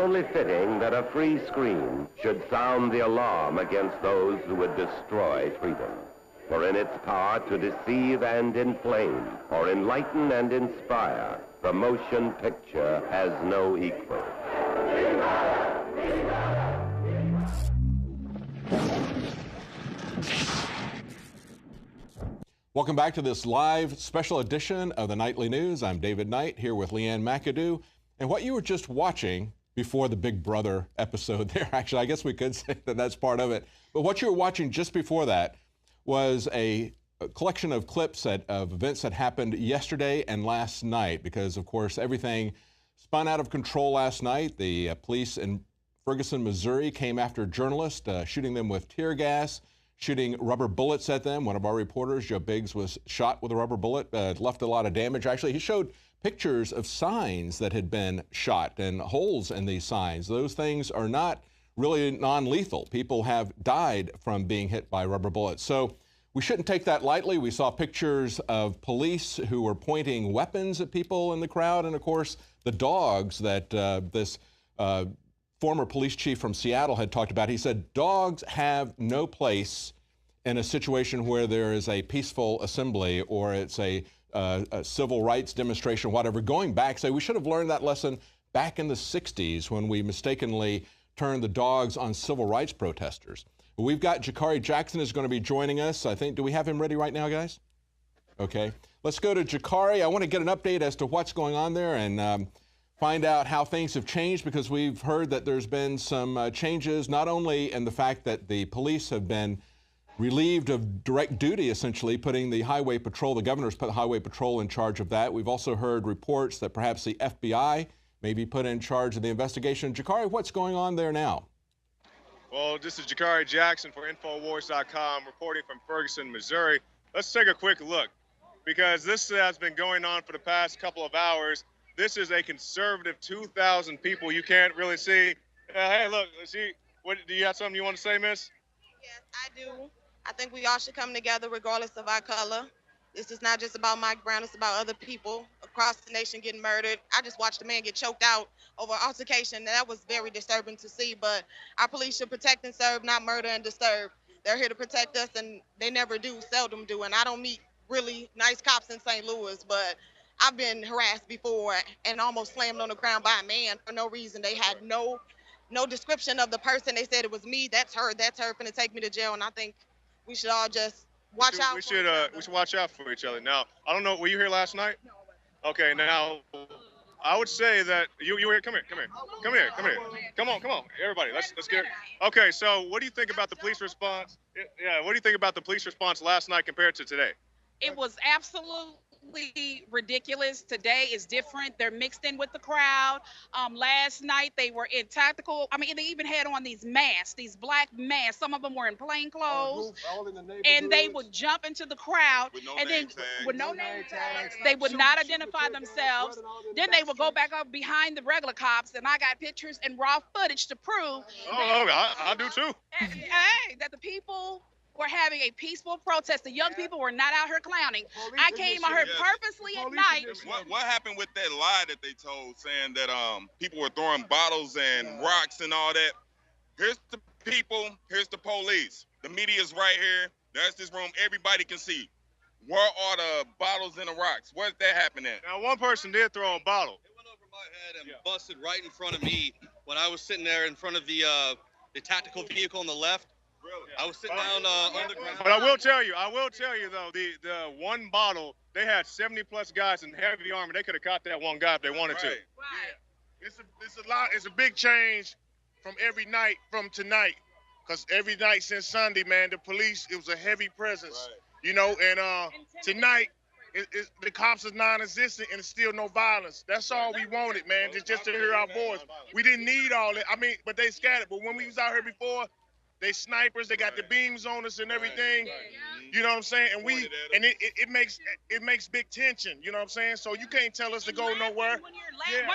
only fitting that a free screen should sound the alarm against those who would destroy freedom. For in its power to deceive and inflame, or enlighten and inspire, the motion picture has no equal. Welcome back to this live special edition of the Nightly News. I'm David Knight here with Leanne McAdoo. And what you were just watching before the Big Brother episode there, actually, I guess we could say that that's part of it. But what you were watching just before that was a collection of clips of events that happened yesterday and last night, because, of course, everything spun out of control last night. The police in Ferguson, Missouri came after journalists, shooting them with tear gas, shooting rubber bullets at them. One of our reporters, Joe Biggs, was shot with a rubber bullet, left a lot of damage. Actually, he showed pictures of signs that had been shot and holes in these signs. Those things are not really non-lethal. People have died from being hit by rubber bullets. So we shouldn't take that lightly. We saw pictures of police who were pointing weapons at people in the crowd, and of course, the dogs that this former police chief from Seattle had talked about. He said dogs have no place in a situation where there is a peaceful assembly or it's a civil rights demonstration, whatever. Going back, say we should have learned that lesson back in the 60s when we mistakenly turned the dogs on civil rights protesters. We've got Jakari Jackson is going to be joining us. I think, do we have him ready right now, guys? Okay. Let's go to Jakari. I want to get an update as to what's going on there and find out how things have changed, because we've heard that there's been some changes, not only in the fact that the police have been relieved of direct duty, essentially, putting the highway patrol, the governor's put the highway patrol in charge of that. We've also heard reports that perhaps the FBI may be put in charge of the investigation. Jakari, what's going on there now? Well, this is Jakari Jackson for Infowars.com, reporting from Ferguson, Missouri. Let's take a quick look, because this has been going on for the past couple of hours. This is a conservative 2,000 people. You can't really see. Hey, look, let's see. What, do you have something you want to say, miss? Yes, I do. I think we all should come together regardless of our color. This is not just about Mike Brown. It's about other people across the nation getting murdered. I just watched a man get choked out over an altercation, and that was very disturbing to see. But our police should protect and serve, not murder and disturb. They're here to protect us, and they never do, seldom do. And I don't meet really nice cops in St. Louis, but I've been harassed before and almost slammed on the ground by a man for no reason. They had no description of the person. They said it was me. That's her, finna take me to jail. And I think we should all just watch out. We should watch out for each other. Now, I don't know, were you here last night? No. Okay, now I would say that you were here. Come here. Come on, everybody. Let's get. Okay, so what do you think about the police response? Yeah, what do you think about the police response last night compared to today? It was absolutely ridiculous. Today is different. They're mixed in with the crowd. Last night they were in tactical. I mean, they even had on these masks, these black masks. Some of them were in plain clothes, and they would jump into the crowd with no name tags. They would not identify themselves. Then they would go back up behind the regular cops, and I got pictures and raw footage to prove. I do too. That the people were having a peaceful protest. The young people were not out here clowning. I came out here purposely at night. What happened with that lie that they told, saying that people were throwing bottles and rocks and all that? Here's the people, here's the police. The media's right here. There's this room. Everybody can see. Where are the bottles and the rocks? Where's that happening at? Now, one person did throw a bottle. It went over my head and busted right in front of me when I was sitting there in front of the tactical vehicle on the left. Really? I was sitting down on the ground. But I will tell you though, the one bottle, they had 70+ guys in heavy armor. They could have caught that one guy if they wanted to. Right. It's a big change from every night from tonight, because every night since Sunday, man, the police, it was a heavy presence, you know, and tonight the cops is non-existent and it's still no violence. That's all we wanted, man, just to hear our voice. We didn't need all that. I mean, but they scattered. But when we was out here before, they snipers, they got the beams on us and everything. You know what I'm saying? And it makes big tension, you know what I'm saying? So you can't tell us to go nowhere. When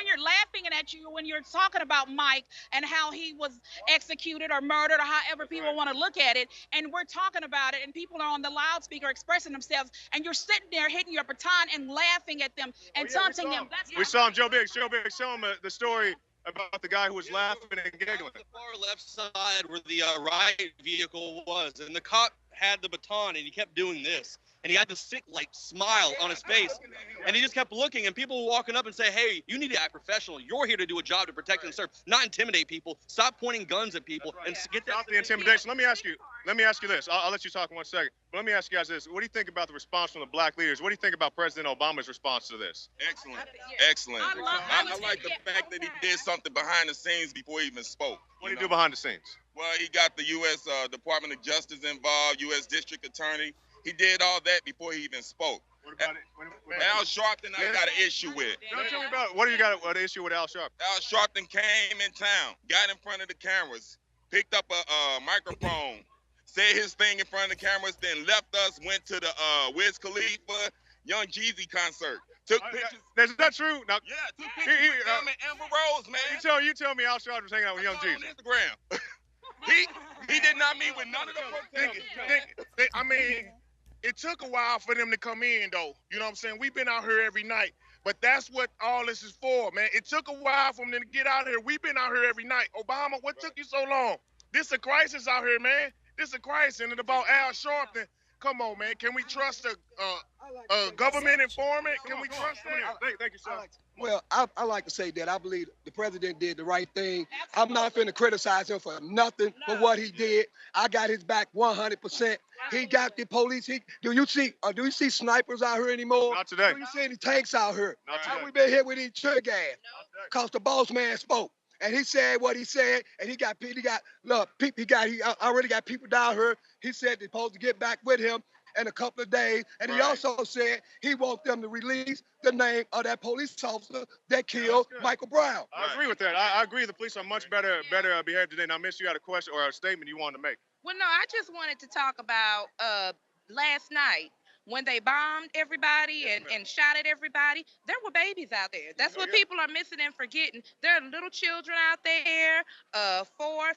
you're laughing at you, when you're talking about Mike and how he was executed or murdered or however people want to look at it, and we're talking about it and people are on the loudspeaker expressing themselves, and you're sitting there hitting your baton and laughing at them and taunting them. We saw him, Joe Biggs, show him the story about the guy who was laughing and giggling? The far left side where the riot vehicle was, and the cop had the baton, and he kept doing this. And he had this sick, like, smile on his face. And he just kept looking, and people were walking up and say, hey, you need to act professional. You're here to do a job to protect and serve, not intimidate people. Stop pointing guns at people and get that. Stop the intimidation. Let me ask you this. I'll let you talk in 1 second. But let me ask you guys this. What do you think about the response from the black leaders? What do you think about President Obama's response to this? Excellent. Excellent. I like the fact that he did something behind the scenes before he even spoke. What did he do behind the scenes? Well, he got the U.S. Department of Justice involved, U.S. District Attorney. He did all that before he even spoke. What about it? Al Sharpton, I got an issue with. Tell me about what do you got an issue with Al Sharpton? Al Sharpton came in town, got in front of the cameras, picked up a microphone, said his thing in front of the cameras, then left us, went to the Wiz Khalifa, Young Jeezy concert. Took pictures. Is that true? Now, yeah, took pictures with him and Amber Rose, man. You tell me Al Sharpton was hanging out with Young Jeezy. On Instagram. he did not meet with none of the protesters. I mean, it took a while for them to come in, though. You know what I'm saying? We've been out here every night. But that's what all this is for, man. It took a while for them to get out here. We've been out here every night. Obama, what took you so long? This a crisis out here, man. This a crisis. And it's about Al Sharpton. Come on, man. Can we trust a government informant? Can we trust them? Thank you, sir. Well, I like to say that I believe the president did the right thing. I'm not finna criticize him for nothing for what he did. I got his back 100%. He got the police. Do you see snipers out here anymore? Not today. Do you see any tanks out here? Not today. How we been hit with any tear gas? Cause the boss man spoke. And he said what he said, and I already got people down here. He said they're supposed to get back with him in a couple of days. And he also said he wants them to release the name of that police officer that killed Michael Brown. I agree with that. I agree the police are much better behaved today. Now, Miss, you had a question or a statement you wanted to make. Well, no, I just wanted to talk about last night. When they bombed everybody and shot at everybody, there were babies out there. That's what people are missing and forgetting. There are little children out there, 4, 5,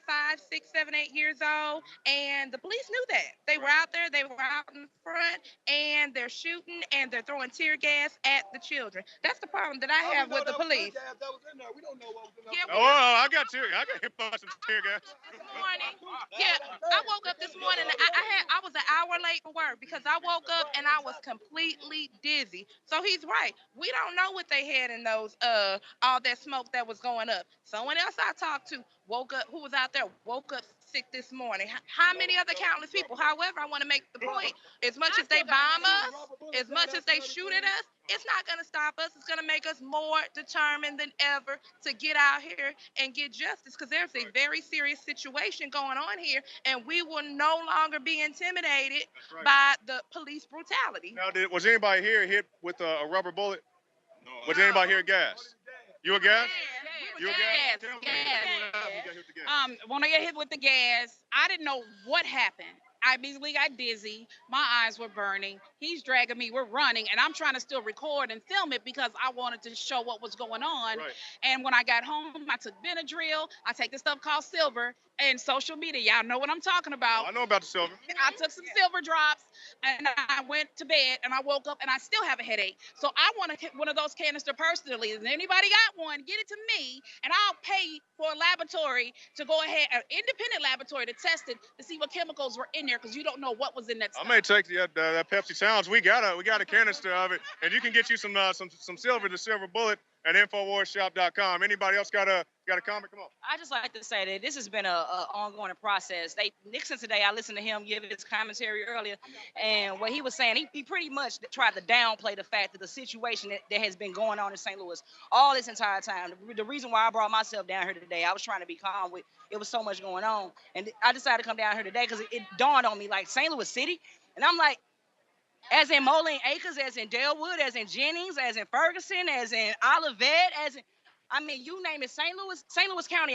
6, 7, 8 years old, and the police knew that. They were out there, they were out in front, and they're shooting and they're throwing tear gas at the children. That's the problem that I have with the police. We don't know what was in there. Yeah, I got hit by some tear gas. This morning, I woke up this morning. I was an hour late for work because I woke up and I was completely dizzy. So he's right. We don't know what they had in those all that smoke that was going up. Someone else I talked to woke up, who was out there, woke up sick this morning. How many other countless people? However, I want to make the point, as much as they bomb us, as much as they shoot at us, it's not going to stop us. It's going to make us more determined than ever to get out here and get justice, because there's a very serious situation going on here, and we will no longer be intimidated by the police brutality. Now, was anybody here hit with a rubber bullet? No. Was anybody here gas? You a gas? You a gas? When I got hit with the gas, I didn't know what happened. I immediately got dizzy. My eyes were burning. He's dragging me. We're running, and I'm trying to still record and film it because I wanted to show what was going on. Right. And when I got home, I took Benadryl. I take this stuff called silver. And social media, y'all know what I'm talking about. I know about the silver. I took some silver drops, and I went to bed, and I woke up, and I still have a headache. So I want one of those canister personally. If anybody got one, get it to me, and I'll pay for a laboratory to go ahead, an independent laboratory to test it to see what chemicals were in there, because you don't know what was in that stuff. I may take that Pepsi Challenge. We got a canister of it, and you can get you some silver, the silver bullet, at Infowarsshop.com. Anybody else got a comment? Come on. I just like to say that this has been a ongoing process. Nixon today, I listened to him give his commentary earlier, and what he was saying, he pretty much tried to downplay the fact that the situation that has been going on in St. Louis all this entire time. The reason why I brought myself down here today, I was trying to be calm with it was so much going on, and I decided to come down here today because it dawned on me, like, St. Louis City, and I'm like, as in Moline Acres, as in Delwood, as in Jennings, as in Ferguson, as in Olivet, you name it, St. Louis County,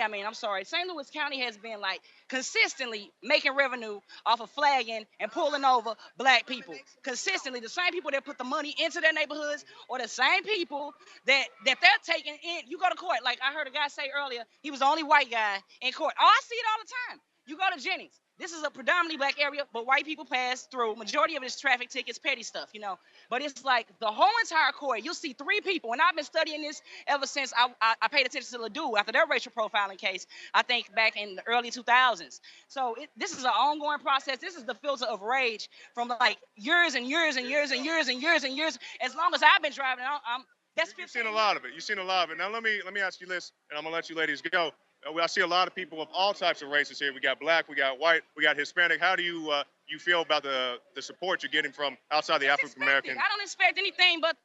St. Louis County has been, like, consistently making revenue off of flagging and pulling over black people. Consistently, the same people that put the money into their neighborhoods or the same people that they're taking in. You go to court, like I heard a guy say earlier, he was the only white guy in court. Oh, I see it all the time. You go to Jennings. This is a predominantly black area, but white people pass through. Majority of it is traffic tickets, petty stuff, you know. But it's like the whole entire court, you'll see 3 people. And I've been studying this ever since I paid attention to Ledoux after their racial profiling case, I think back in the early 2000s. So this is an ongoing process. This is the filter of rage from like years and years and years and years and years and years. As long as I've been driving, You've seen a lot of it. You've seen a lot of it. Now let me ask you this, and I'm gonna let you ladies go. I see a lot of people of all types of races here. We got black, we got white, we got Hispanic. How do you you feel about the support you're getting from outside the African American? I don't expect anything but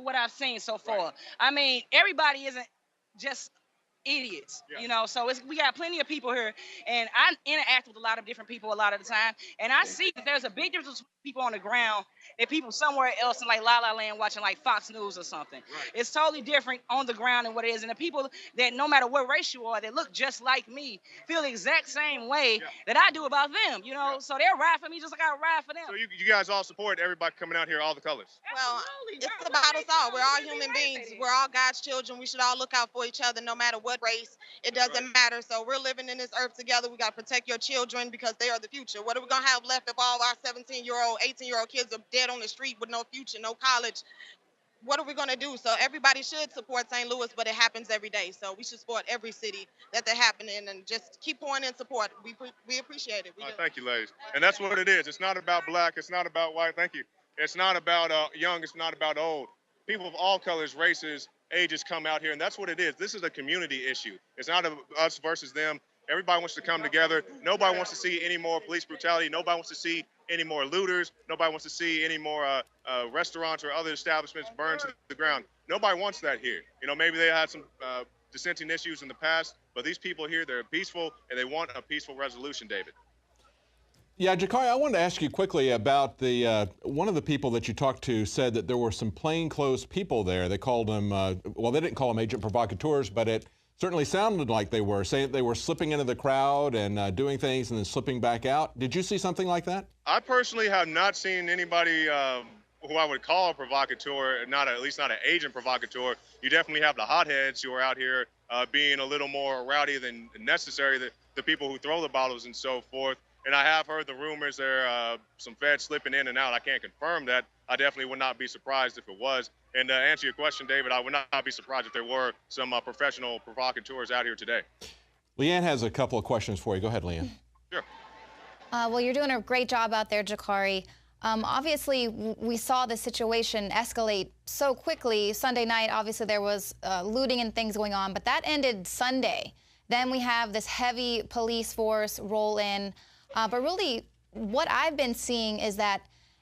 what I've seen so far. Right. I mean, everybody isn't just idiots, you know. So we got plenty of people here, and I interact with a lot of different people a lot of the time, and I see that there's a big difference between people on the ground and people somewhere else in like La La Land watching like Fox News or something. Right. It's totally different on the ground than what it is, and the people that no matter what race you are, that look just like me, feel the exact same way that I do about them, you know. So they'll ride for me just like I ride for them. So you guys all support everybody coming out here, all the colors. Well, it's about us all. We're all human beings. We're all God's children. We should all look out for each other no matter what race. It doesn't matter. So we're living in this earth together. We got to protect your children because they are the future. What are we going to have left if all of our 17-year-old, 18-year-old kids are dead on the street with no future, no college? What are we going to do? So everybody should support St. Louis, but it happens every day. So we should support every city that they're happening and just keep pouring in support. We appreciate it. Thank you, ladies. And that's what it is. It's not about black. It's not about white. Thank you. It's not about young. It's not about old. People of all colors, races, ages come out here, and that's what it is. This is a community issue. It's not us versus them. Everybody wants to come together. Nobody wants to see any more police brutality. Nobody wants to see any more looters. Nobody wants to see any more restaurants or other establishments burned to the ground. Nobody wants that here. You know, maybe they had some dissenting issues in the past, but these people here, they're peaceful, and they want a peaceful resolution, David. Yeah, Jakari, I wanted to ask you quickly about the one of the people that you talked to said that there were some plainclothes people there. They called them, well, they didn't call them agent provocateurs, but it certainly sounded like they were, saying they were slipping into the crowd and doing things and then slipping back out. Did you see something like that? I personally have not seen anybody who I would call a provocateur, at least not an agent provocateur. You definitely have the hotheads who are out here being a little more rowdy than necessary, the people who throw the bottles and so forth. And I have heard the rumors there are some feds slipping in and out. I can't confirm that. I definitely would not be surprised if it was. And to answer your question, David, I would not be surprised if there were some professional provocateurs out here today. Leanne has a couple of questions for you. Go ahead, Leanne. Sure. Well, you're doing a great job out there, Jakari. Obviously, we saw the situation escalate so quickly. Sunday night, obviously, there was looting and things going on, but that ended Sunday. Then we have this heavy police force roll in. But really, what I've been seeing is that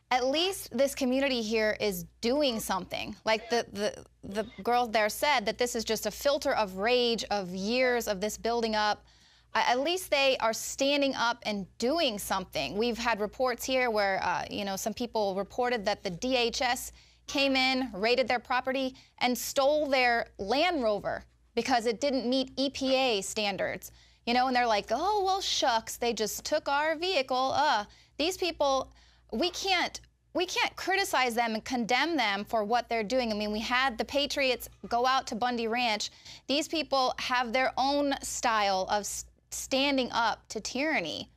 at least this community here is doing something. Like the girl there said, that this is just a filter of rage of years of this building up. At least they are standing up and doing something. We've had reports here where, you know, some people reported that the DHS came in, raided their property, and stole their Land Rover because it didn't meet EPA standards. You know, and they're like, oh, well, shucks, they just took our vehicle. These people, we can't criticize them and condemn them for what they're doing. I mean, we had the Patriots go out to Bundy Ranch. These people have their own style of standing up to tyranny.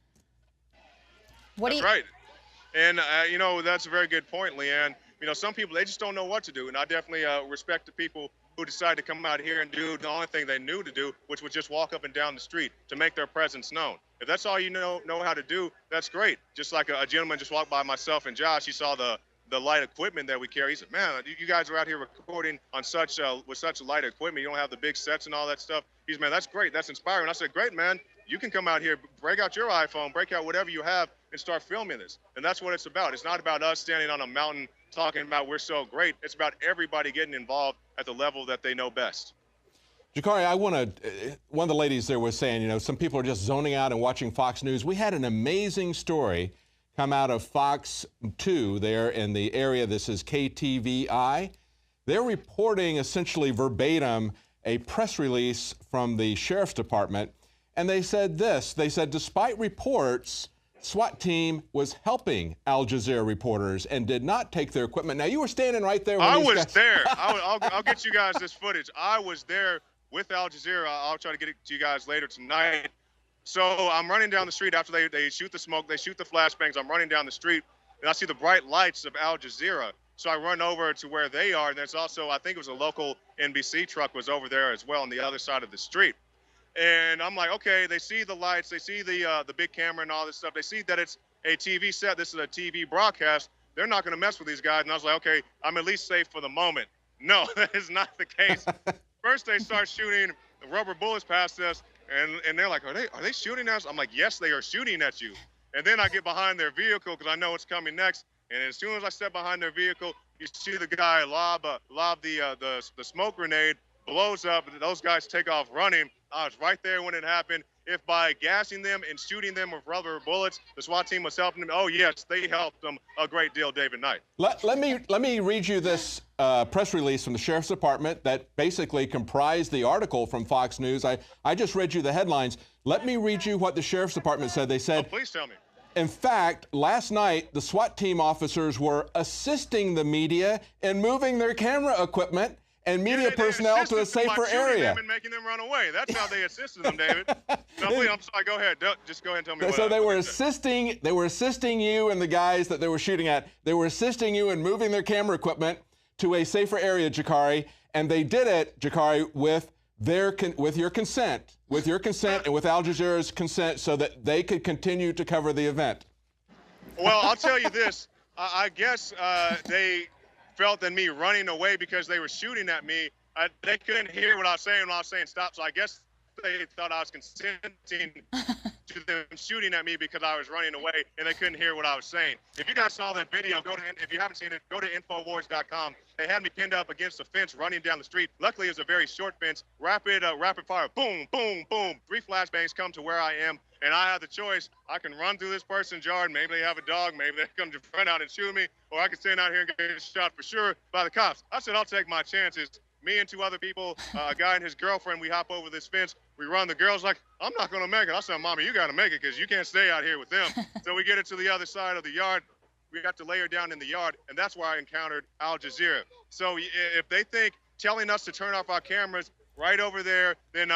That's right. And, you know, that's a very good point, Leanne. You know, some people, they just don't know what to do. And I definitely respect the people who decided to come out here and do the only thing they knew to do, which was just walk up and down the street to make their presence known. If that's all you know how to do, that's great. Just like a gentleman just walked by myself and Josh, he saw the light equipment that we carry. He said, man, you guys are out here recording on with such light equipment. You don't have the big sets and all that stuff. He's, man, that's great. That's inspiring. I said, great, man. You can come out here, break out your iPhone, break out whatever you have, and start filming this. And that's what it's about. It's not about us standing on a mountain talking about we're so great. It's about everybody getting involved at the level that they know best. Jakari, one of the ladies there was saying, you know, some people are just zoning out and watching Fox News. We had an amazing story come out of Fox 2 there in the area. This is KTVI. They're reporting essentially verbatim a press release from the Sheriff's Department. And they said this, they said, despite reports, SWAT team was helping Al Jazeera reporters and did not take their equipment. Now, you were standing right there. I was there. I'll get you guys this footage. I was there with Al Jazeera. I'll try to get it to you guys later tonight. So I'm running down the street after they shoot the smoke, they shoot the flashbangs. I'm running down the street, and I see the bright lights of Al Jazeera. So I run over to where they are, and there's also, I think it was a local NBC truck was over there as well on the other side of the street. And I'm like, okay, they see the lights, they see the big camera and all this stuff. They see that it's a TV set. This is a TV broadcast. They're not going to mess with these guys. And I was like, okay, I'm at least safe for the moment. No, that is not the case. First, they start shooting rubber bullets past us, and they're like, are they shooting at us? I'm like, yes, they are shooting at you. And then I get behind their vehicle because I know what's coming next. And as soon as I step behind their vehicle, you see the guy lob the smoke grenade, blows up, and those guys take off running. I was right there when it happened. If by gassing them and shooting them with rubber bullets, the SWAT team was helping them, oh yes, they helped them a great deal, David Knight. Let me read you this press release from the Sheriff's Department that basically comprised the article from Fox News. I just read you the headlines. Let me read you what the Sheriff's Department said. They said, oh, please tell me. In fact, last night, the SWAT team officers were assisting the media in moving their camera equipment and media personnel to a safer area. Them and making them run away. That's how they assisted them, David. No, please, I'm sorry. Go ahead. Just go ahead and tell me. So they were assisting. They were assisting you and the guys that they were shooting at. They were assisting you in moving their camera equipment to a safer area, Jakari, and they did it, Jakari, with your consent, and with Al Jazeera's consent, so that they could continue to cover the event. Well, I'll tell you this. I guess they felt that me running away because they were shooting at me, they couldn't hear what I was saying when I was saying stop. So I guess they thought I was consenting to them shooting at me because I was running away, and they couldn't hear what I was saying. If you guys saw that video, if you haven't seen it, go to Infowars.com. They had me pinned up against a fence running down the street. Luckily, it was a very short fence. Rapid fire, boom, boom, boom. 3 flashbangs come to where I am, and I have the choice. I can run through this person's yard. Maybe they have a dog. Maybe they come to front out and shoot me, or I can stand out here and get shot for sure by the cops. I said, I'll take my chances. Me and 2 other people, a guy and his girlfriend, we hop over this fence. We run. The girl's like, I'm not going to make it. I said, Mommy, you got to make it because you can't stay out here with them. So we get it to the other side of the yard. We got to lay her down in the yard, and that's where I encountered Al Jazeera. So if they think telling us to turn off our cameras right over there, then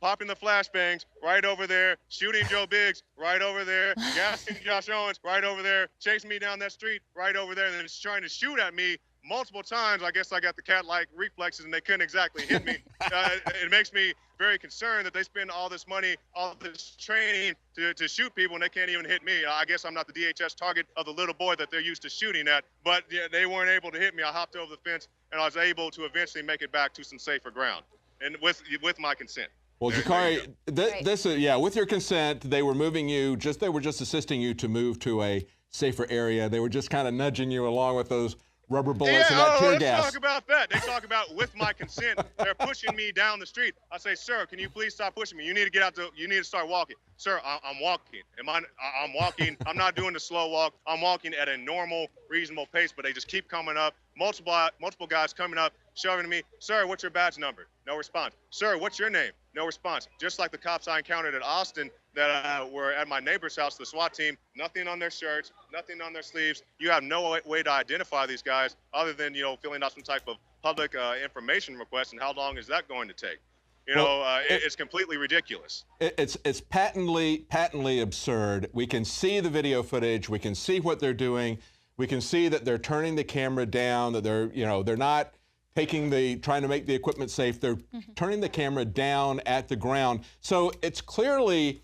popping the flashbangs right over there, shooting Joe Biggs right over there, gassing Josh Owens right over there, chasing me down that street right over there, and then it's trying to shoot at me multiple times. I guess I got the cat-like reflexes, and they couldn't exactly hit me. It makes me very concerned that they spend all this money, all this training to shoot people, and they can't even hit me. I guess I'm not the DHS target of the little boy that they're used to shooting at, but yeah, they weren't able to hit me. I hopped over the fence, and I was able to eventually make it back to some safer ground, and with my consent. Well, Jakari, with your consent, they were moving you, they were just assisting you to move to a safer area. They were just kind of nudging you along with those rubber bullets and that tear gas. Let's talk about that. They talk about with my consent. They're pushing me down the street. I say, sir, can you please stop pushing me? You need to get out. You need to start walking. Sir, I'm walking. I'm walking. I'm not doing the slow walk. I'm walking at a normal, reasonable pace, but they just keep coming up. Multiple guys coming up, shoving me. Sir, what's your badge number? No response. Sir, what's your name? No response. Just like the cops I encountered at Austin that were at my neighbor's house, the SWAT team, nothing on their shirts, nothing on their sleeves. You have no way to identify these guys other than, filling out some type of public information request. And how long is that going to take? It's completely ridiculous. It's patently absurd. We can see the video footage. We can see what they're doing. We can see that they're turning the camera down, that they're not trying to make the equipment safe. They're turning the camera down at the ground. So it's clearly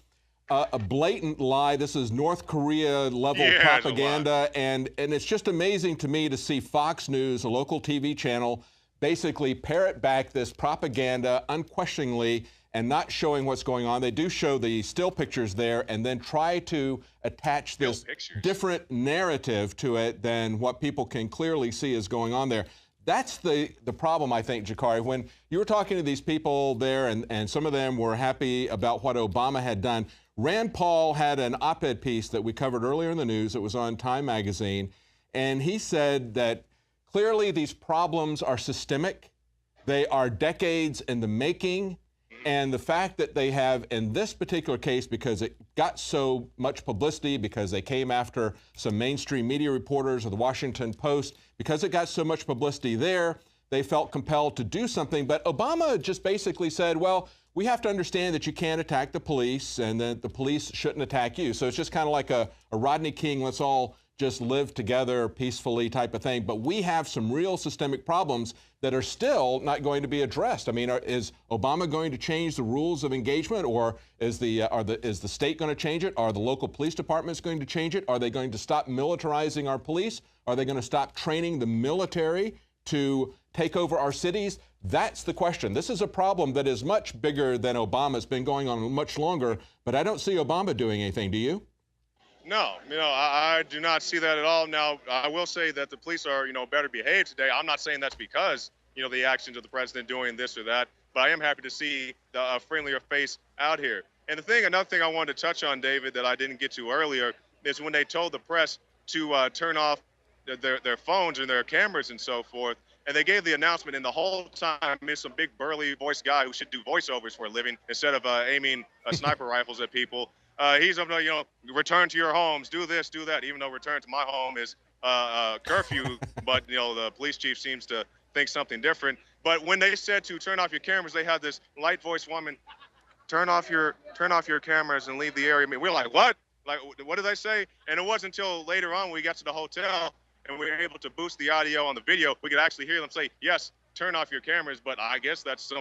a blatant lie. This is North Korea level propaganda. And it's just amazing to me to see Fox News, a local TV channel, basically parrot back this propaganda unquestioningly and not showing what's going on. They do show the still pictures there and then try to attach this different narrative to it than what people can clearly see is going on there. That's the problem, I think, Jakari. When you were talking to these people there and some of them were happy about what Obama had done, Rand Paul had an op-ed piece that we covered earlier in the news. It was on Time magazine, and he said that clearly these problems are systemic. They are decades in the making. And the fact that they have, in this particular case, because it got so much publicity, because they came after some mainstream media reporters of the Washington Post, because it got so much publicity there, they felt compelled to do something. But Obama just basically said, well, we have to understand that you can't attack the police and that the police shouldn't attack you. So it's just kind of like a Rodney King, let's all just live together peacefully type of thing. But we have some real systemic problems that are still not going to be addressed. I mean, is Obama going to change the rules of engagement, or is the state going to change it? Are the local police departments going to change it? Are they going to stop militarizing our police? Are they going to stop training the military to take over our cities? That's the question. This is a problem that is much bigger than Obama. It's been going on much longer, but I don't see Obama doing anything. Do you? No, I do not see that at all. Now, I will say that the police are, better behaved today. I'm not saying that's because, the actions of the president doing this or that, but I am happy to see a friendlier face out here. And another thing I wanted to touch on, David, that I didn't get to earlier, is when they told the press to turn off their phones and their cameras and so forth, and they gave the announcement, and the whole time it's some big burly voice guy who should do voiceovers for a living instead of aiming sniper rifles at people. He's up there, return to your homes, do this, do that, even though return to my home is curfew, but, the police chief seems to think something different. But when they said to turn off your cameras, they had this light voice woman, turn off your cameras and leave the area. I mean, we're like, what? Like, what did they say? And it wasn't until later on when we got to the hotel and we were able to boost the audio on the video, we could actually hear them say, yes, turn off your cameras. But I guess that's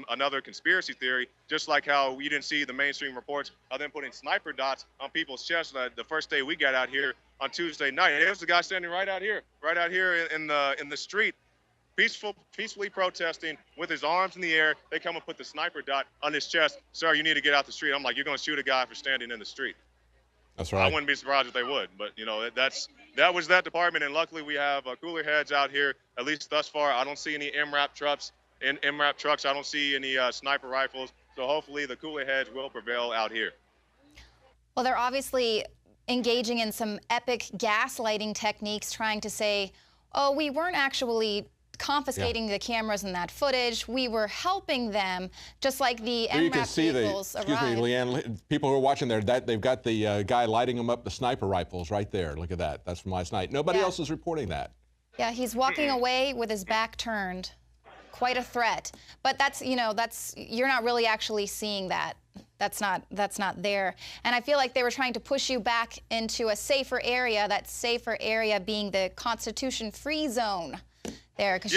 another conspiracy theory, just like how you didn't see the mainstream reports of them putting sniper dots on people's chests the first day we got out here on Tuesday night. And there's the guy standing right out here in the street, peacefully protesting with his arms in the air. They come and put the sniper dot on his chest. Sir, you need to get out the street. I'm like, you're going to shoot a guy for standing in the street. That's right. I wouldn't be surprised if they would, but that was that department, and luckily we have cooler heads out here. At least thus far, I don't see any MRAP trucks. I don't see any sniper rifles. So hopefully the cooler heads will prevail out here. Well, they're obviously engaging in some epic gaslighting techniques, trying to say, oh, we weren't actually confiscating the cameras and that footage. We were helping them, just like the MRAP you can see vehicles excuse arrived. me, Leanne, people who are watching there, they've got the guy lighting them up, the sniper rifles right there. Look at that. That's from last night. Nobody else is reporting that. Yeah, he's walking away with his back turned. Quite a threat. But you're not really actually seeing that. That's not there. And I feel like they were trying to push you back into a safer area, that safer area being the Constitution-free zone. There, because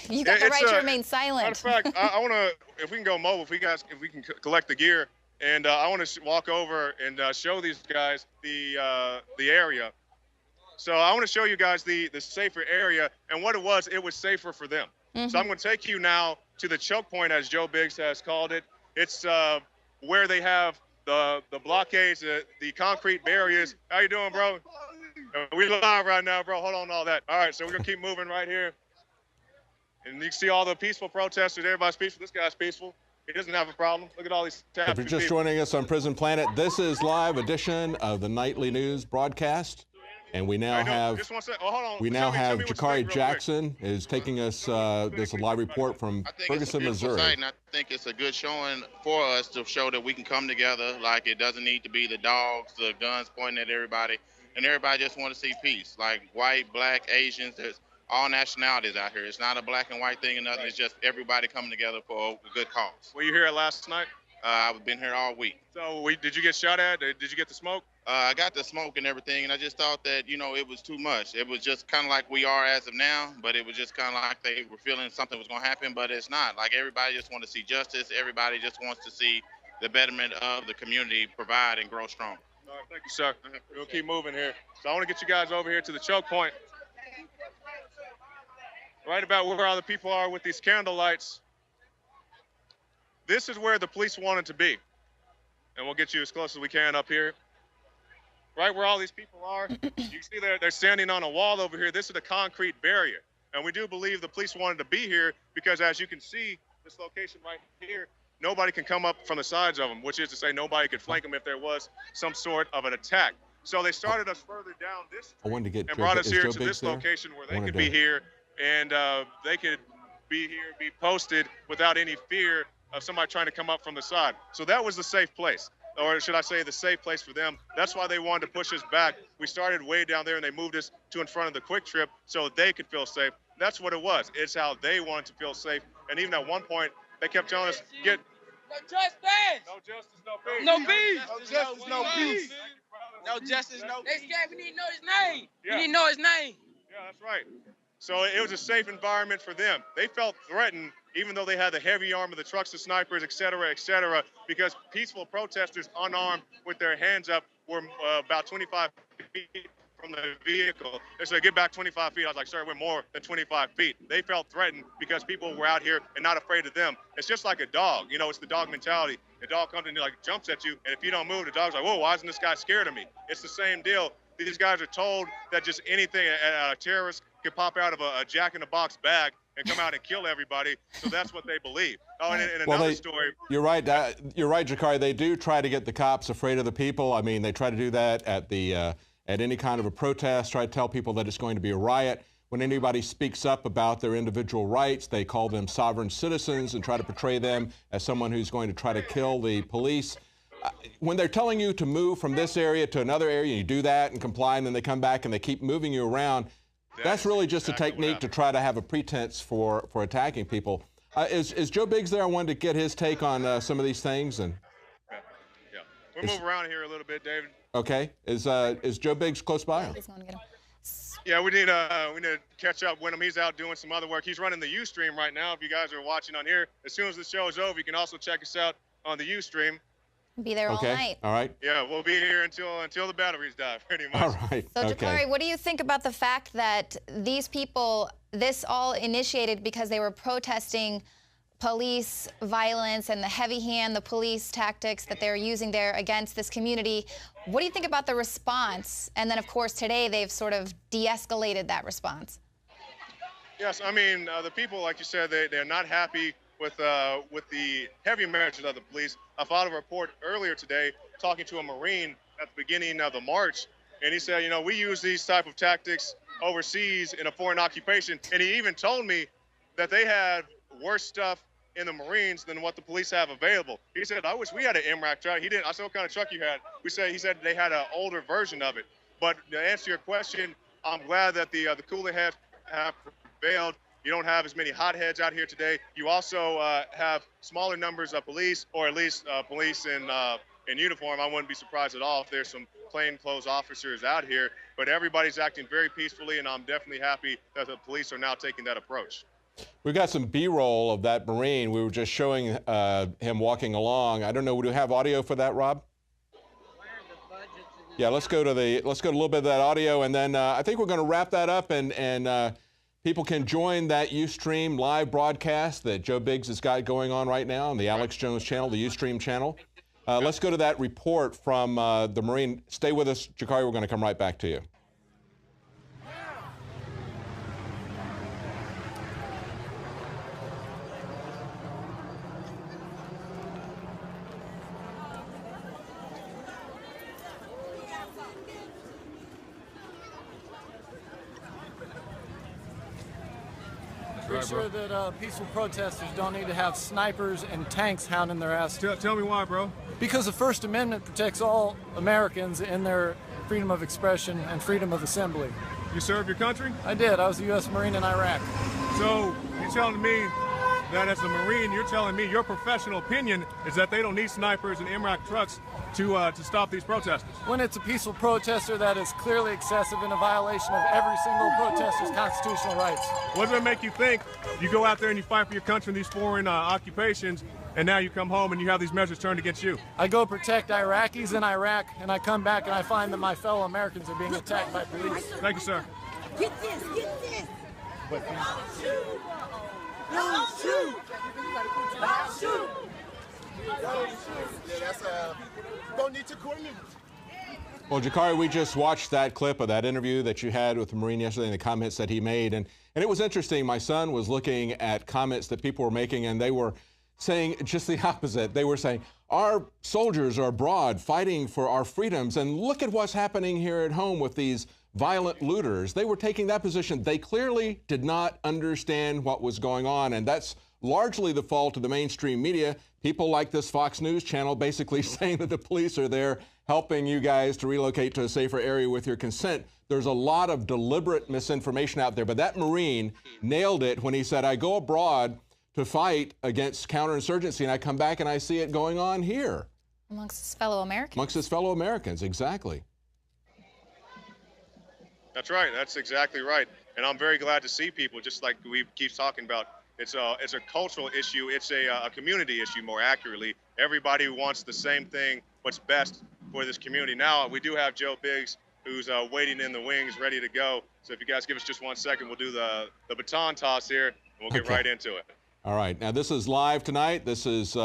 you got the right to remain silent. Matter of fact, I want to, if we can go mobile, if we can collect the gear, and I want to walk over and show these guys the area. So I want to show you guys the safer area, and what it was safer for them. Mm-hmm. So I'm going to take you now to the choke point, as Joe Biggs has called it. It's where they have the blockades, the concrete barriers. How you doing, bro? We live right now, bro. Hold on to all that. All right, so we're going to keep moving right here. And you can see all the peaceful protesters. Everybody's peaceful. This guy's peaceful. He doesn't have a problem. Look at all these If you're just joining us on Prison Planet, this is live edition of the nightly news broadcast. And we now have Jakari Jackson is taking us this live report from Ferguson, Missouri. And I think it's a good showing for us to show that we can come together. Like, it doesn't need to be the dogs, the guns pointing at everybody. And everybody just want to see peace. Like white, black, Asians, there's all nationalities out here. It's not a black and white thing or nothing. It's just everybody coming together for a good cause. Were you here last night? I've been here all week. So did you get shot at? Did you get the smoke? I got the smoke and everything, and I just thought that, it was too much. It was just kind of like we are as of now, but it was just kind of like they were feeling something was going to happen, but it's not. Like, everybody just wants to see justice. Everybody just wants to see the betterment of the community provide and grow strong. All right, thank you, sir. We'll keep moving here. So I want to get you guys over here to the choke point. Right about where all the people are with these candle lights. This is where the police wanted to be. And we'll get you as close as we can up here. Right where all these people are. You can see they're standing on a wall over here. This is the concrete barrier. And we do believe the police wanted to be here because, as you can see, this location right here, nobody can come up from the sides of them, which is to say nobody could flank them if there was some sort of an attack. So they started us further down this street and brought us here to this location where they could be here and they could be here, be posted without any fear of somebody trying to come up from the side. So that was the safe place, or should I say the safe place for them. That's why they wanted to push us back. We started way down there and they moved us to in front of the Quick Trip so they could feel safe. That's what it was. It's how they wanted to feel safe. And even at one point, they kept telling us, No justice. No justice, no peace. No peace. No justice, no peace. No justice, no peace. They scared. We need to know his name. Yeah. We need to know his name. Yeah, that's right. So it was a safe environment for them. They felt threatened, even though they had the heavy arm of the trucks, the snipers, et cetera, because peaceful protesters, unarmed with their hands up, were about 25 feet from the vehicle. They said, get back 25 feet. I was like, sir, we're more than 25 feet. They felt threatened because people were out here and not afraid of them. It's just like a dog. You know, it's the dog mentality. The dog comes in and like jumps at you, and if you don't move, the dog's like, whoa, why isn't this guy scared of me? It's the same deal. These guys are told that just anything, a terrorist could pop out of a jack-in-the-box bag and come out and kill everybody. So that's what they believe. Oh, and another story. You're right. You're right, Jakari. They do try to get the cops afraid of the people. I mean, they try to do that at any kind of a protest. Try to tell people that it's going to be a riot. When anybody speaks up about their individual rights, they call them sovereign citizens and try to portray them as someone who's going to try to kill the police. When they're telling you to move from this area to another area, you do that and comply, and then they come back and they keep moving you around. That's really just a technique to try to have a pretense for attacking people. Is Joe Biggs there? I wanted to get his take on some of these things. And yeah, we'll move around here a little bit, David. Okay. Is Joe Biggs close by? Yeah, we need to catch up with him. He's out doing some other work. He's running the Ustream right now. If you guys are watching on here, as soon as the show is over, you can also check us out on the Ustream. Be there all night. All right. Yeah, we'll be here until the batteries die, pretty much. All right. So, Jakari, what do you think about the fact that these people, this all initiated because they were protesting police violence and the heavy hand, the police tactics that they're using there against this community? What do you think about the response? And then, of course, today they've sort of de-escalated that response. Yes, I mean, the people, like you said, they're not happy with the heavy measures of the police. I filed a report earlier today talking to a Marine at the beginning of the march, and he said, you know, we use these type of tactics overseas in a foreign occupation, and he even told me that they had worse stuff in the Marines than what the police have available. He said, I wish we had an MRAC truck. He didn't. I said, what kind of truck you had? He said they had an older version of it. But to answer your question, I'm glad that the cooler heads have prevailed. You don't have as many hotheads out here today. You also have smaller numbers of police, or at least police in uniform. I wouldn't be surprised at all if there's some plainclothes officers out here. But everybody's acting very peacefully, and I'm definitely happy that the police are now taking that approach. We've got some B-roll of that Marine. We were just showing him walking along. I don't know. Do we have audio for that, Rob? Yeah, let's go to a little bit of that audio, and then I think we're going to wrap that up, and people can join that Ustream live broadcast that Joe Biggs has got going on right now on the Alex Jones channel, the Ustream channel. Let's go to that report from the Marine. Stay with us, Jakari. We're going to come right back to you. Make sure that peaceful protesters don't need to have snipers and tanks hounding their ass. Tell me why, bro. Because the First Amendment protects all Americans in their freedom of expression and freedom of assembly. You served your country? I did. I was a U.S. Marine in Iraq. So you're telling me that as a Marine, you're telling me your professional opinion is that they don't need snipers and MRAC trucks to stop these protesters? When it's a peaceful protester that is clearly excessive and a violation of every single protester's constitutional rights. What does it make you think? You go out there and you fight for your country in these foreign occupations, and now you come home and you have these measures turned against you? I go protect Iraqis in Iraq, and I come back and I find that my fellow Americans are being attacked by police. Thank you, sir. Get this, get this. But, don't shoot. Don't shoot. Don't shoot. Yeah, that's don't need to coordinate. Well, Jakari, we just watched that clip of that interview that you had with the Marine yesterday and the comments that he made. And it was interesting. My son was looking at comments that people were making, and they were saying just the opposite. They were saying, our soldiers are abroad fighting for our freedoms, and look at what's happening here at home with these violent looters. They were taking that position. They clearly did not understand what was going on, and that's largely the fault of the mainstream media. People like this Fox News channel basically saying that the police are there helping you guys to relocate to a safer area with your consent. There's a lot of deliberate misinformation out there, but that Marine nailed it when he said, I go abroad to fight against counterinsurgency, and I come back and I see it going on here. Amongst his fellow Americans. Amongst his fellow Americans, exactly. That's right. That's exactly right. And I'm very glad to see people, just like we keep talking about. It's a cultural issue. It's a community issue, more accurately. Everybody wants the same thing, what's best for this community. Now, we do have Joe Biggs, who's waiting in the wings, ready to go. So if you guys give us just 1 second, we'll do the baton toss here, and we'll get right into it. All right. Now, this is live tonight. This is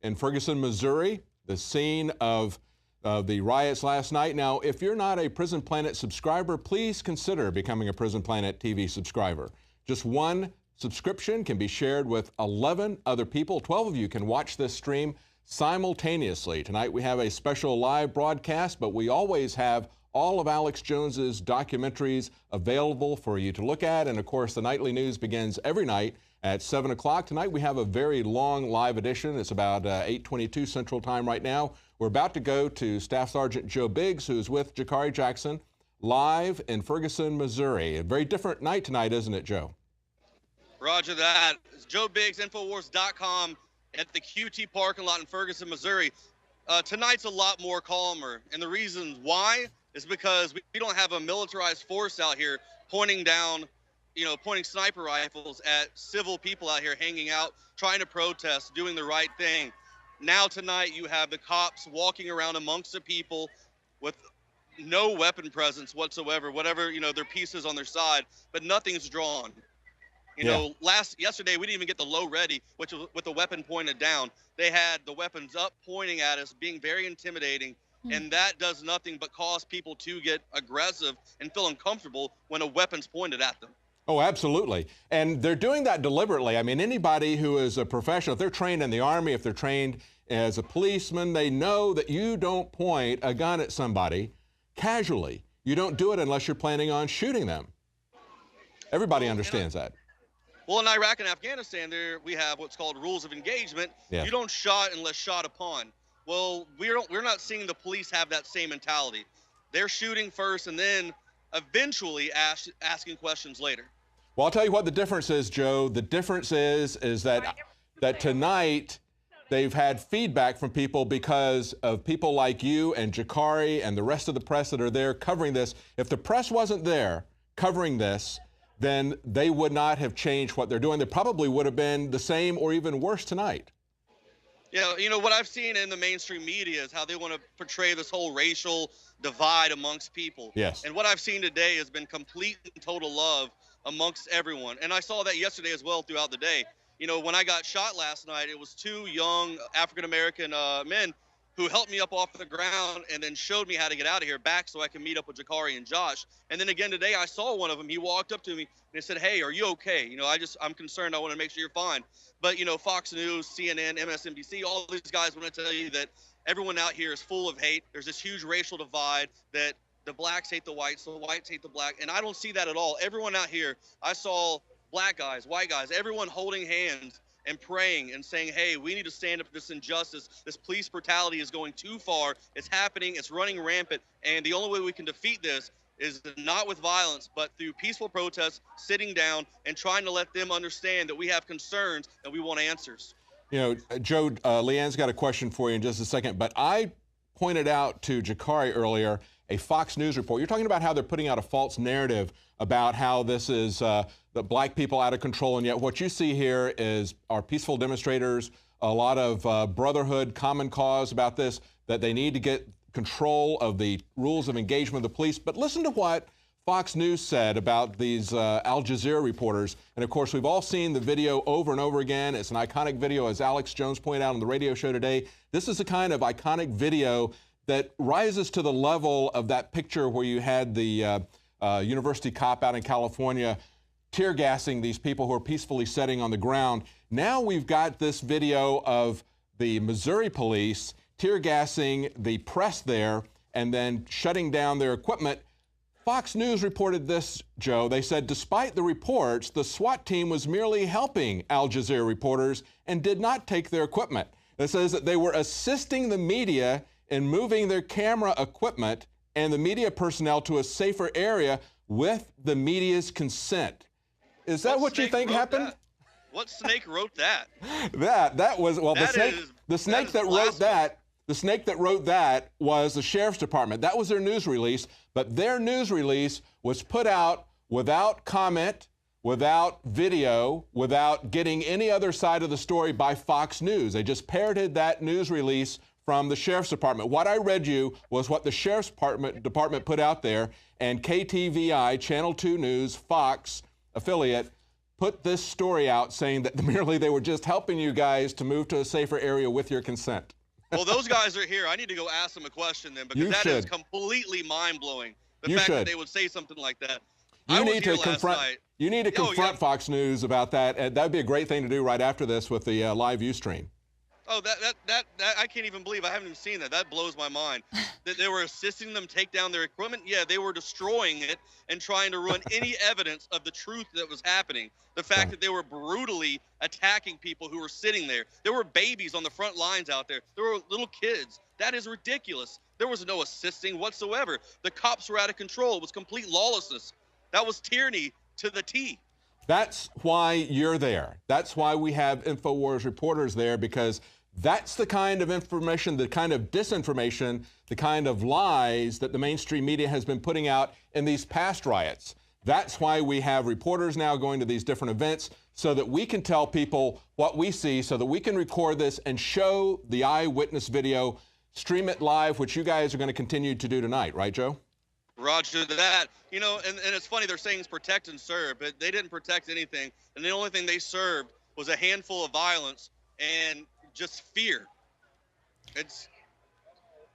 in Ferguson, Missouri, the scene of the riots last night. Now, if you're not a Prison Planet subscriber, please consider becoming a Prison Planet TV subscriber. Just one subscription can be shared with 11 other people. 12 of you can watch this stream simultaneously. Tonight we have a special live broadcast, but we always have all of Alex Jones's documentaries available for you to look at. And of course, the nightly news begins every night at 7 o'clock. Tonight we have a very long live edition. It's about 8:22 Central Time right now. We're about to go to Staff Sergeant Joe Biggs, who's with Jakari Jackson, live in Ferguson, Missouri. A very different night tonight, isn't it, Joe? Roger that. It's Joe Biggs, Infowars.com at the QT parking lot in Ferguson, Missouri. Tonight's a lot more calmer, and the reason why is because we don't have a militarized force out here pointing sniper rifles at civil people out here hanging out, trying to protest, doing the right thing. Now tonight you have the cops walking around amongst the people with no weapon presence whatsoever, whatever, their pieces on their side, but nothing's drawn. Yesterday we didn't even get the low ready, which was with the weapon pointed down. They had the weapons up pointing at us, being very intimidating, and that does nothing but cause people to get aggressive and feel uncomfortable when a weapon's pointed at them. Oh, absolutely. And they're doing that deliberately. I mean, anybody who is a professional, if they're trained in the Army, if they're trained as a policeman, they know that you don't point a gun at somebody casually. You don't do it unless you're planning on shooting them. Everybody understands that. Well, in Iraq and Afghanistan, there we have what's called rules of engagement. Yeah. You don't shot unless shot upon. Well, we're not seeing the police have that same mentality. They're shooting first and then eventually asking questions later. Well, I'll tell you what the difference is, Joe. The difference is that tonight they've had feedback from people because of people like you and Jakari and the rest of the press that are there covering this. If the press wasn't there covering this, then they would not have changed what they're doing. They probably would have been the same or even worse tonight. Yeah, what I've seen in the mainstream media is how they want to portray this whole racial divide amongst people. Yes. And what I've seen today has been complete and total love amongst everyone. And I saw that yesterday as well throughout the day. When I got shot last night, it was two young African-American men who helped me up off the ground and then showed me how to get out of here back so I can meet up with Jakari and Josh. And then again today, I saw one of them. He walked up to me and he said, "Hey, are you okay? I'm concerned. I want to make sure you're fine." But, Fox News, CNN, MSNBC, all these guys want to tell you that everyone out here is full of hate. There's this huge racial divide that the blacks hate the whites, the whites hate the black. And I don't see that at all. Everyone out here, I saw black guys, white guys, everyone holding hands and praying and saying, hey, we need to stand up to this injustice. This police brutality is going too far. It's happening. It's running rampant. And the only way we can defeat this is not with violence, but through peaceful protests, sitting down and trying to let them understand that we have concerns and we want answers. Joe, Leanne's got a question for you in just a second, but I pointed out to Jakari earlier a Fox News report. You're talking about how they're putting out a false narrative about how this is the black people out of control, and yet what you see here are peaceful demonstrators, a lot of brotherhood, common cause about this, that they need to get control of the rules of engagement of the police. But listen to what Fox News said about these Al Jazeera reporters. And of course, we've all seen the video over and over again. It's an iconic video, as Alex Jones pointed out on the radio show today. This is the kind of iconic video that rises to the level of that picture where you had the university cop out in California tear gassing these people who are peacefully sitting on the ground. Now we've got this video of the Missouri police tear gassing the press there and then shutting down their equipment. Fox News reported this, Joe. They said, despite the reports, the SWAT team was merely helping Al Jazeera reporters and did not take their equipment. It says that they were assisting the media in moving their camera equipment and the media personnel to a safer area with the media's consent. Is that what you think happened? What snake wrote that? That was, well, That the snake that wrote that, the snake that wrote that was the sheriff's department. That was their news release, but their news release was put out without comment, without video, without getting any other side of the story by Fox News. They just parroted that news release from the sheriff's department. What I read you was what the sheriff's department put out there, and KTVI, Channel 2 News, Fox affiliate, put this story out saying that merely they were just helping you guys to move to a safer area with your consent. Well, those guys are here. I need to go ask them a question then, because that is completely mind-blowing. The fact that they would say something like that. You need to confront Fox News about that. And that would be a great thing to do right after this with the live view stream. Oh, that I can't even believe. I haven't even seen that. That blows my mind. That they were assisting them take down their equipment. Yeah, they were destroying it and trying to ruin any evidence of the truth that was happening. The fact that they were brutally attacking people who were sitting there. There were babies on the front lines out there. There were little kids. That is ridiculous. There was no assisting whatsoever. The cops were out of control. It was complete lawlessness. That was tyranny to the T. That's why you're there. That's why we have Infowars reporters there, because that's the kind of information, the kind of disinformation, the kind of lies that the mainstream media has been putting out in these past riots. That's why we have reporters now going to these different events, so that we can tell people what we see, so that we can record this and show the eyewitness video, stream it live, which you guys are going to continue to do tonight, right, Joe? Roger that. You know, and it's funny, they're saying it's protect and serve, but they didn't protect anything. And the only thing they served was a handful of violence and just fear.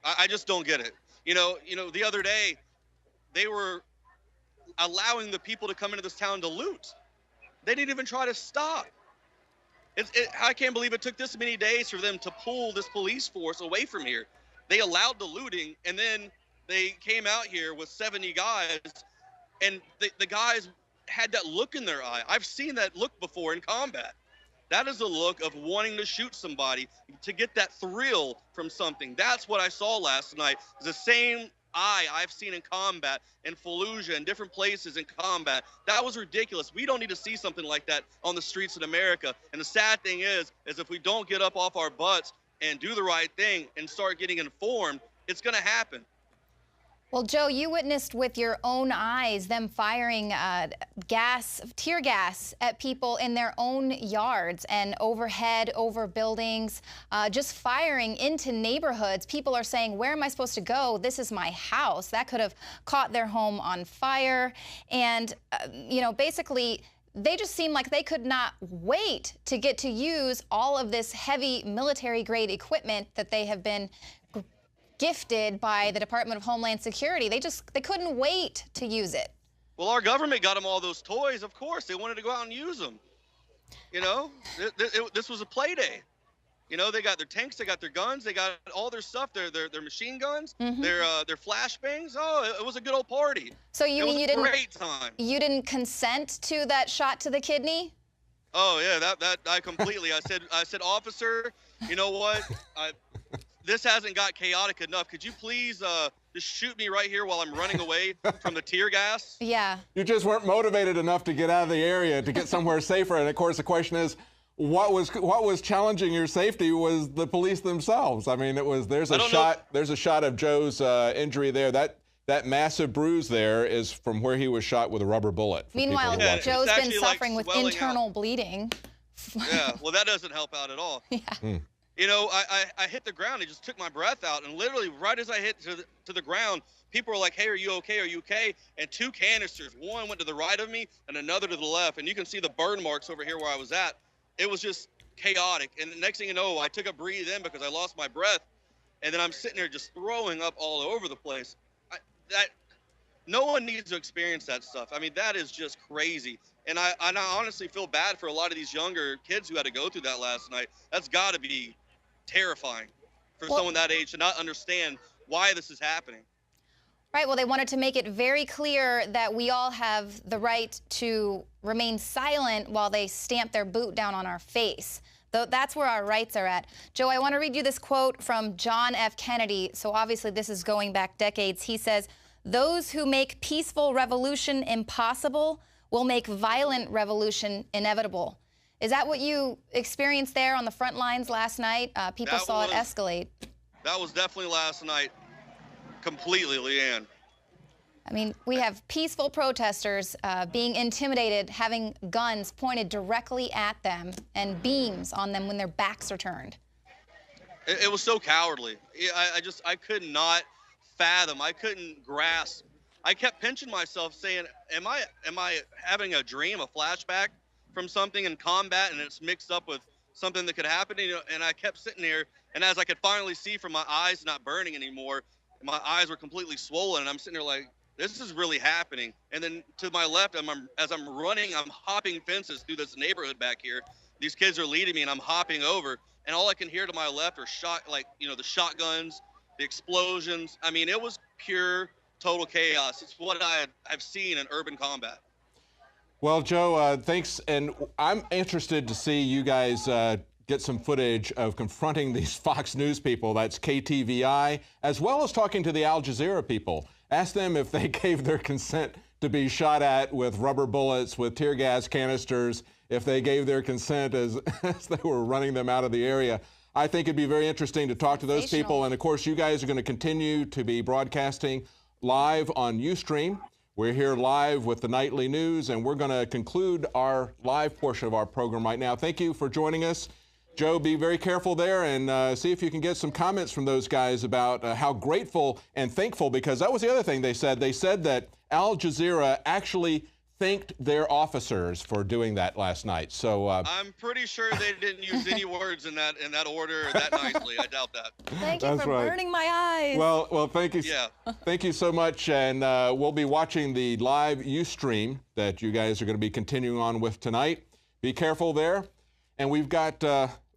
I just don't get it. You know, the other day, they were allowing the people to come into this town to loot. They didn't even try to stop. I can't believe it took this many days for them to pull this police force away from here. They allowed the looting, and then they came out here with 70 guys, and the guys had that look in their eye. I've seen that look before in combat. That is a look of wanting to shoot somebody, to get that thrill from something. That's what I saw last night. The same eye I've seen in combat, in Fallujah, and different places in combat. That was ridiculous. We don't need to see something like that on the streets in America. And the sad thing is if we don't get up off our butts and do the right thing and start getting informed, it's going to happen. Well, Joe, you witnessed with your own eyes them firing tear gas at people in their own yards and overhead, over buildings, just firing into neighborhoods. People are saying, where am I supposed to go? This is my house. That could have caught their home on fire. And, you know, basically, they just seem like they could not wait to get to use all of this heavy military-grade equipment that they have been gifted by the Department of Homeland Security. They couldn't wait to use it. Well, our government got them all those toys. Of course, they wanted to go out and use them. You know, this was a play day. You know, they got their tanks, they got their guns, they got all their stuff, their machine guns, their flashbangs. Oh, it was a good old party. So you mean you didn't? Great time. You didn't consent to that shot to the kidney? Oh yeah, that I completely. I said, officer, you know what? This hasn't got chaotic enough. Could you please just shoot me right here while I'm running away from the tear gas? Yeah. You just weren't motivated enough to get out of the area, to get somewhere safer. And of course, the question is, what was challenging your safety was the police themselves. I mean, there's a shot of Joe's injury there. That massive bruise there is from where he was shot with a rubber bullet. Meanwhile, Joe's been suffering with internal bleeding. Yeah, well, that doesn't help out at all. Yeah. You know, I hit the ground. It just took my breath out. And literally right as I hit to the ground, people were like, hey, are you okay? Are you okay? And two canisters, one went to the right of me and another to the left. And you can see the burn marks over here where I was at. It was just chaotic. And the next thing you know, I took a breathe in because I lost my breath. And then I'm sitting there just throwing up all over the place. No one needs to experience that stuff. I mean, that is just crazy. And I honestly feel bad for a lot of these younger kids who had to go through that last night. That's got to be terrifying for someone that age to not understand why this is happening. Right. Well, they wanted to make it very clear that we all have the right to remain silent while they stamp their boot down on our face. That's where our rights are at. Joe, I want to read you this quote from John F. Kennedy. So obviously this is going back decades. He says, "Those who make peaceful revolution impossible will make violent revolution inevitable. Is that what you experienced there on the front lines last night? People saw it escalate. That was definitely last night, completely, Leanne. I mean, we have peaceful protesters being intimidated, having guns pointed directly at them and beams on them when their backs are turned. It was so cowardly. I could not fathom. I couldn't grasp. I kept pinching myself saying, am I having a dream, a flashback from something in combat, and it's mixed up with something that could happen? And I kept sitting there, and as I could finally see from my eyes not burning anymore, my eyes were completely swollen, and I'm sitting there like, this is really happening. And then to my left, as I'm running, I'm hopping fences through this neighborhood back here. These kids are leading me, and I'm hopping over. And all I can hear to my left are the shotguns, the explosions. I mean, it was pure, total chaos. It's what I've seen in urban combat. Well, Joe, thanks. And I'm interested to see you guys get some footage of confronting these Fox News people, that's KTVI, as well as talking to the Al Jazeera people. Ask them if they gave their consent to be shot at with rubber bullets, with tear gas canisters, if they gave their consent as they were running them out of the area. I think it'd be very interesting to talk to those people. And of course, you guys are going to continue to be broadcasting live on Ustream. We're here live with the nightly news, and we're going to conclude our live portion of our program right now. Thank you for joining us. Joe, be very careful there and see if you can get some comments from those guys about how grateful and thankful, because that was the other thing they said. They said that Al Jazeera actually thanked their officers for doing that last night. So I'm pretty sure they didn't use any words in that order that nicely. I doubt that. Thank you for burning my eyes. Well, thank you. Yeah. Thank you so much, and we'll be watching the live Ustream that you guys are going to be continuing on with tonight. Be careful there, and we've got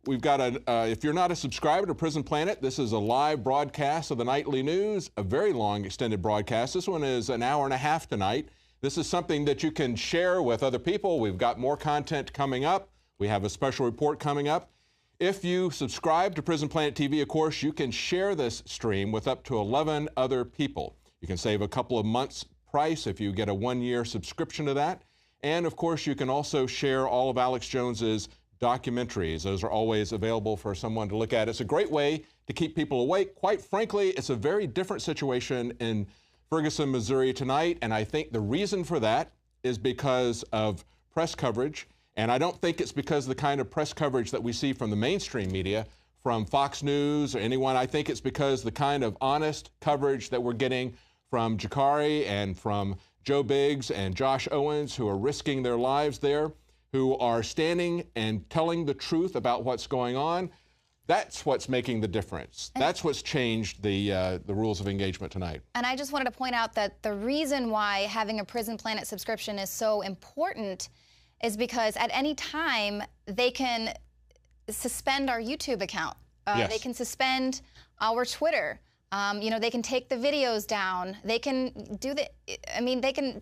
if you're not a subscriber to Prison Planet, this is a live broadcast of the nightly news, a very long extended broadcast. This one is an hour and a half tonight. This is something that you can share with other people. We've got more content coming up. We have a special report coming up. If you subscribe to Prison Planet TV, of course, you can share this stream with up to 11 other people. You can save a couple of months' price if you get a one-year subscription to that. And, of course, you can also share all of Alex Jones's documentaries. Those are always available for someone to look at. It's a great way to keep people awake. Quite frankly, it's a very different situation in Ferguson, Missouri tonight, and I think the reason for that is because of press coverage, and I don't think it's because of the kind of press coverage that we see from the mainstream media, from Fox News or anyone. I think it's because the kind of honest coverage that we're getting from Jakari and from Joe Biggs and Josh Owens, who are risking their lives there, who are standing and telling the truth about what's going on. That's what's making the difference. That's what's changed the rules of engagement tonight. And I just wanted to point out that the reason why having a Prison Planet subscription is so important is because at any time they can suspend our YouTube account. Yes. They can suspend our Twitter. They can take the videos down. They can do they can.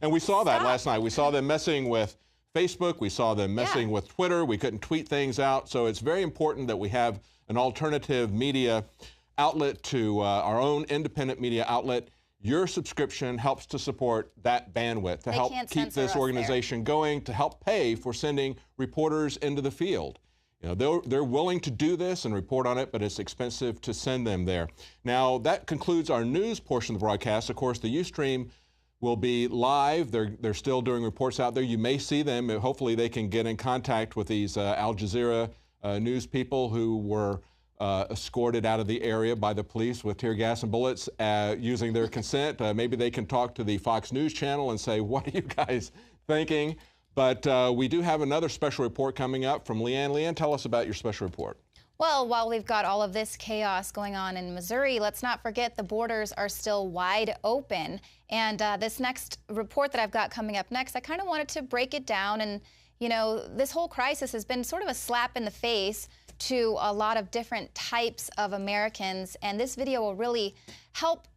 And we saw that last night. We saw them messing with Facebook, we saw them messing with Twitter, we couldn't tweet things out, so it's very important that we have an alternative media outlet to our own independent media outlet. Your subscription helps to support that bandwidth, to help keep this organization going, to help pay for sending reporters into the field. They're willing to do this and report on it, but it's expensive to send them there. Now, that concludes our news portion of the broadcast. Of course, the Ustream will be live. They're still doing reports out there. You may see them. Hopefully they can get in contact with these Al Jazeera news people who were escorted out of the area by the police with tear gas and bullets using their consent. Maybe they can talk to the Fox News channel and say, what are you guys thinking? But we do have another special report coming up from Leanne. Leanne, tell us about your special report. Well, while we've got all of this chaos going on in Missouri, let's not forget the borders are still wide open. And this next report that I've got coming up next, I kind of wanted to break it down. And, this whole crisis has been sort of a slap in the face to a lot of different types of Americans. And this video will really help.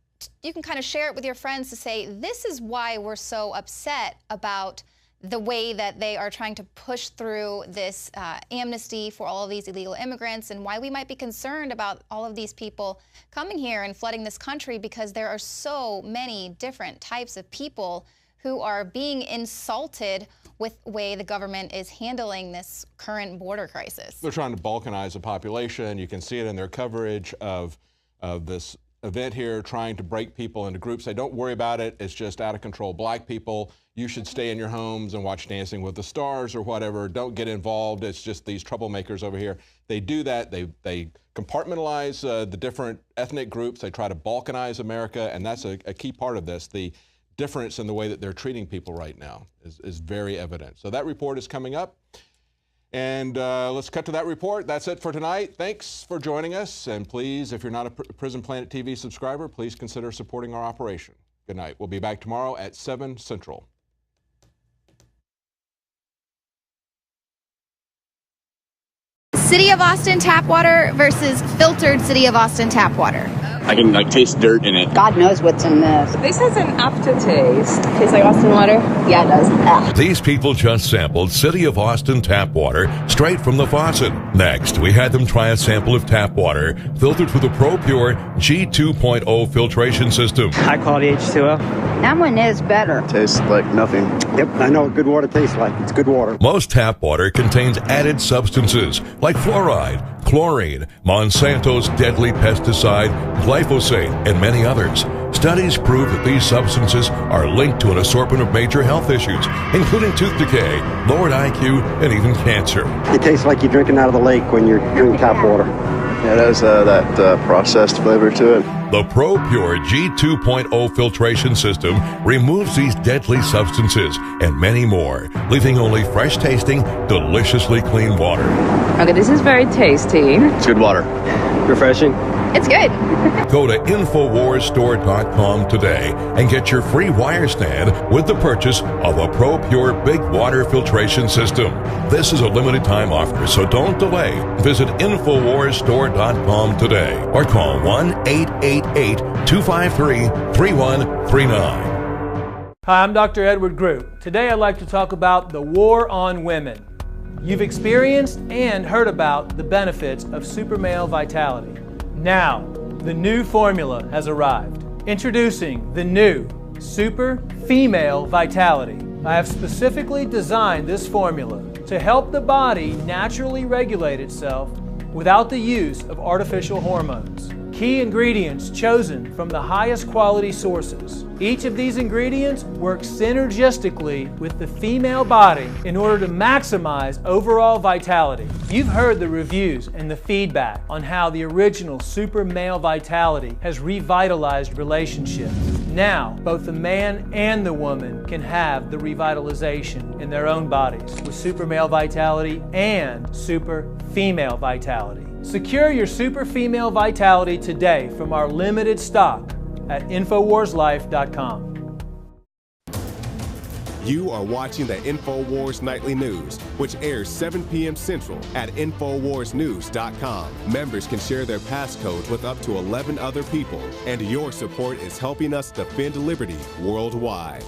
You can kind of share it with your friends to say, this is why we're so upset about the way that they are trying to push through this amnesty for all of these illegal immigrants, and why we might be concerned about all of these people coming here and flooding this country, because there are so many different types of people who are being insulted with the way the government is handling this current border crisis. They're trying to balkanize the population. You can see it in their coverage of this event here, trying to break people into groups. Say, don't worry about it. It's just out of control black people. You should stay in your homes and watch Dancing with the Stars or whatever. Don't get involved. It's just these troublemakers over here. They do that. They compartmentalize the different ethnic groups. They try to balkanize America, and that's a key part of this. The difference in the way that they're treating people right now is very evident. So that report is coming up. And let's cut to that report. That's it for tonight. Thanks for joining us. And please, if you're not a Prison Planet TV subscriber, please consider supporting our operation. Good night. We'll be back tomorrow at 7 Central. City of Austin tap water versus filtered City of Austin tap water. I can taste dirt in it. God knows what's in this. This has an aftertaste. Tastes like Austin water? Yeah, it does. Ugh. These people just sampled City of Austin tap water straight from the faucet. Next, we had them try a sample of tap water filtered through the ProPure G2.0 filtration system. High quality H2O. That one is better. Tastes like nothing. Yep, I know what good water tastes like. It's good water. Most tap water contains added substances like fluoride, chlorine, Monsanto's deadly pesticide, glyphosate, and many others. Studies prove that these substances are linked to an assortment of major health issues, including tooth decay, lowered IQ, and even cancer. It tastes like you're drinking out of the lake when you're drinking tap water. Yeah, it has that processed flavor to it. The ProPure G2.0 filtration system removes these deadly substances and many more, leaving only fresh-tasting, deliciously clean water. Okay, this is very tasty. It's good water. Refreshing. It's good. Go to InfoWarsStore.com today and get your free wire stand with the purchase of a ProPure Big Water Filtration System. This is a limited time offer, so don't delay. Visit InfoWarsStore.com today or call 1-888-253-3139. Hi, I'm Dr. Edward Groot. Today I'd like to talk about the war on women. You've experienced and heard about the benefits of super male vitality. Now, the new formula has arrived. Introducing the new Super Female Vitality. I have specifically designed this formula to help the body naturally regulate itself without the use of artificial hormones. Key ingredients chosen from the highest quality sources. Each of these ingredients works synergistically with the female body in order to maximize overall vitality. You've heard the reviews and the feedback on how the original Super Male Vitality has revitalized relationships. Now, both the man and the woman can have the revitalization in their own bodies with Super Male Vitality and Super Female Vitality. Secure your Super Female Vitality today from our limited stock at InfoWarsLife.com. You are watching the Infowars Nightly News, which airs 7 p.m. Central at InfoWarsNews.com. Members can share their passcode with up to 11 other people, and your support is helping us defend liberty worldwide.